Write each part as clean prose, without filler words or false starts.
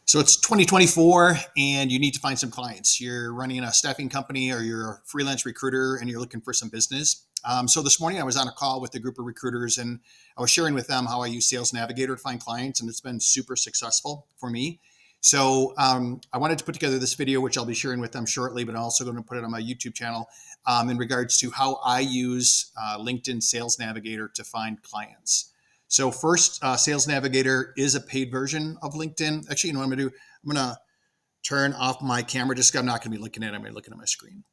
So it's 2024 and you need to find some clients. You're running a staffing company or you're a freelance recruiter and you're looking for some business. So this morning I was on a call with a group of recruiters and I was sharing with them how I use Sales Navigator to find clients, and it's been super successful for me. So I wanted to put together this video, which I'll be sharing with them shortly, but I'm also going to put it on my YouTube channel in regards to how I use LinkedIn Sales Navigator to find clients. So first, Sales Navigator is a paid version of LinkedIn. Actually, you know what I'm going to do? I'm going to turn off my camera just because I'm not going to be looking at it. I'm going to be looking at my screen.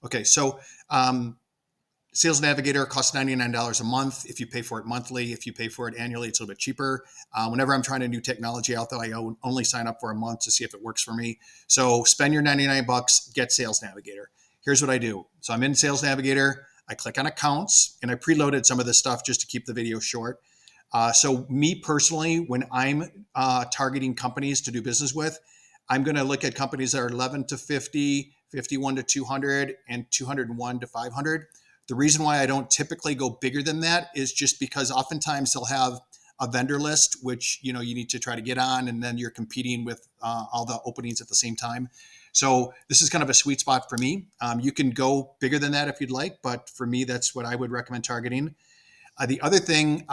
Okay, so Sales Navigator costs $99 a month if you pay for it monthly. If you pay for it annually, it's a little bit cheaper. Whenever I'm trying a new technology out, though, I only sign up for a month to see if it works for me. So spend your 99 bucks, get Sales Navigator. Here's what I do. So I'm in Sales Navigator. I click on accounts, and I preloaded some of this stuff just to keep the video short. So me personally, when I'm targeting companies to do business with, I'm going to look at companies that are 11 to 50, 51 to 200, and 201 to 500. The reason why I don't typically go bigger than that is just because oftentimes they'll have a vendor list, which you need to try to get on, and then you're competing with all the openings at the same time. So this is kind of a sweet spot for me. You can go bigger than that if you'd like, but for me, that's what I would recommend targeting. The other thing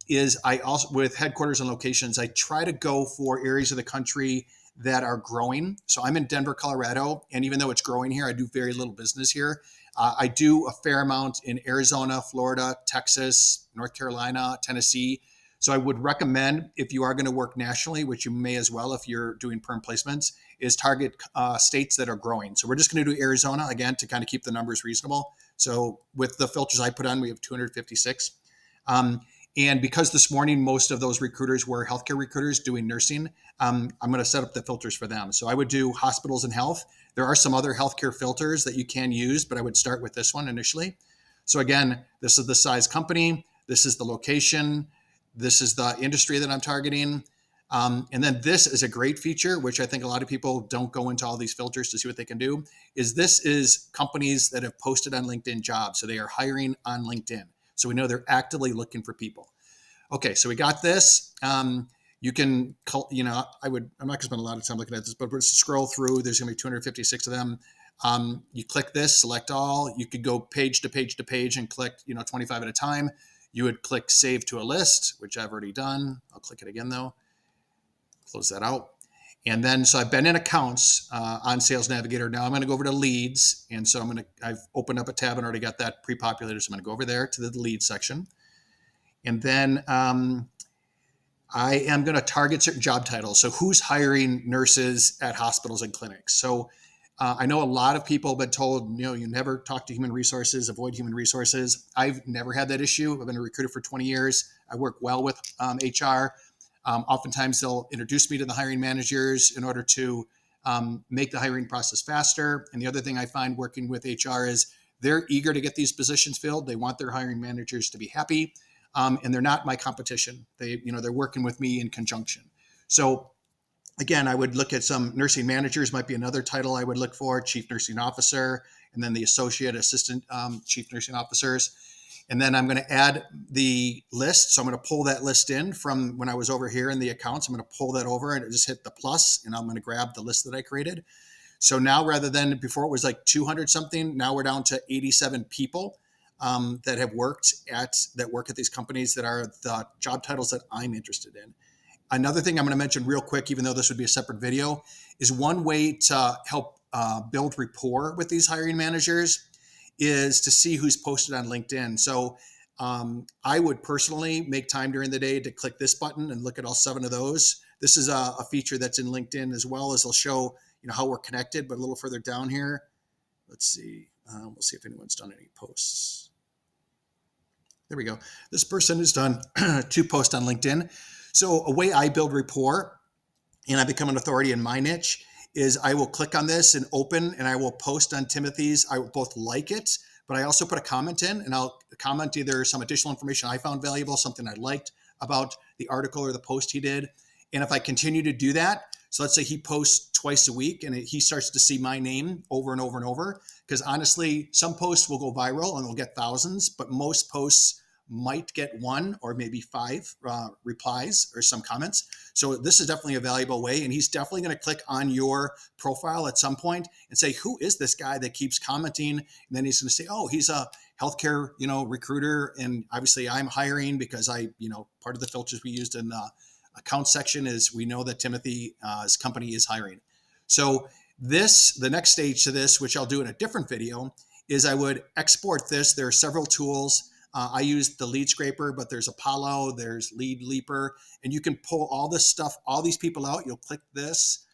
is I also, with headquarters and locations, I try to go for areas of the country that are growing. So I'm in Denver, Colorado, and even though it's growing here, I do very little business here. I do a fair amount in Arizona, Florida, Texas, North Carolina, Tennessee. So I would recommend, if you are going to work nationally, which you may as well if you're doing perm placements, is target states that are growing. So we're just going to do Arizona again to kind of keep the numbers reasonable. So with the filters I put on, we have 256. And because this morning, most of those recruiters were healthcare recruiters doing nursing, I'm going to set up the filters for them. So I would do hospitals and health. There are some other healthcare filters that you can use, but I would start with this one initially. So again, this is the size company. This is the location. This is the industry that I'm targeting. And then this is a great feature, which I think a lot of people don't go into all these filters to see what they can do, is this is companies that have posted on LinkedIn jobs. So they are hiring on LinkedIn. So we know they're actively looking for people. Okay, so we got this. You can, I'm not going to spend a lot of time looking at this, but we'll scroll through. There's going to be 256 of them. You click this, select all. You could go page to page to page and click, 25 at a time. You would click save to a list, which I've already done. I'll click it again though. Close that out. And then, so I've been in accounts on Sales Navigator. Now I'm going to go over to leads. And so I've opened up a tab and already got that pre-populated. So I'm going to go over there to the leads section. And then I am going to target certain job titles. So who's hiring nurses at hospitals and clinics? So I know a lot of people have been told, you never talk to human resources, avoid human resources. I've never had that issue. I've been a recruiter for 20 years. I work well with HR. Oftentimes they'll introduce me to the hiring managers in order to make the hiring process faster. And the other thing I find working with HR is they're eager to get these positions filled. They want their hiring managers to be happy. And they're not my competition. They're working with me in conjunction. So again, I would look at some nursing managers, might be another title I would look for, chief nursing officer, and then the associate assistant chief nursing officers. And then I'm going to add the list. So I'm going to pull that list in from when I was over here in the accounts. I'm going to pull that over and just hit the plus, and I'm going to grab the list that I created. So now, rather than before it was like 200 something, now we're down to 87 people that work at these companies that are the job titles that I'm interested in. Another thing I'm going to mention real quick, even though this would be a separate video, is one way to help build rapport with these hiring managers is to see who's posted on LinkedIn. So I would personally make time during the day to click this button and look at all 7 of those. This is a feature that's in LinkedIn as well, as it'll show how we're connected. But a little further down here, let's see. We'll see if anyone's done any posts. There we go. This person has done 2 posts on LinkedIn. So a way I build rapport and I become an authority in my niche is I will click on this and open, and I will post on Timothy's. I will both like it, but I also put a comment in, and I'll comment either some additional information I found valuable, something I liked about the article or the post he did. And if I continue to do that, so let's say he posts twice a week and he starts to see my name over and over and over, because honestly, some posts will go viral and they'll get thousands, but most posts might get one or maybe five replies or some comments. So this is definitely a valuable way. And he's definitely going to click on your profile at some point and say, who is this guy that keeps commenting? And then he's going to say, oh, he's a healthcare, recruiter. And obviously I'm hiring because part of the filters we used in the account section is we know that Timothy's company is hiring. So the next stage to this, which I'll do in a different video, is I would export this. There are several tools. I use the Lead Scraper, but there's Apollo, there's Lead Leaper, and you can pull all this stuff, all these people out. You'll click this.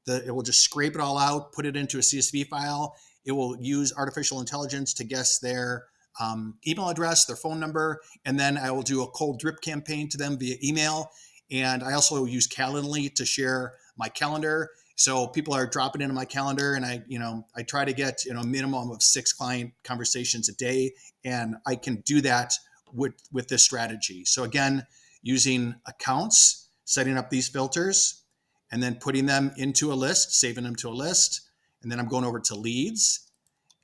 It will just scrape it all out, put it into a CSV file. It will use artificial intelligence to guess their email address, their phone number, and then I will do a cold drip campaign to them via email. And I also use Calendly to share my calendar. So people are dropping into my calendar, and I try to get a minimum of 6 client conversations a day, and I can do that with this strategy. So again, using accounts, setting up these filters, and then putting them into a list, saving them to a list, and then I'm going over to leads,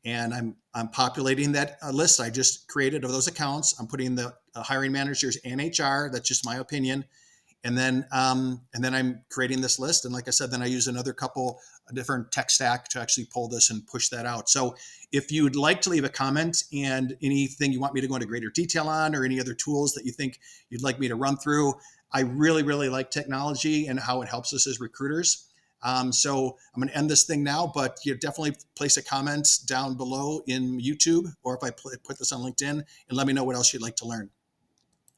and I'm populating that list I just created of those accounts. I'm putting the hiring managers and HR. That's just my opinion. And then I'm creating this list. And like I said, then I use a different tech stack to actually pull this and push that out. So if you'd like to leave a comment and anything you want me to go into greater detail on, or any other tools that you think you'd like me to run through, I really, really like technology and how it helps us as recruiters. So I'm going to end this thing now, but you definitely place a comment down below in YouTube, or if I put this on LinkedIn, and let me know what else you'd like to learn.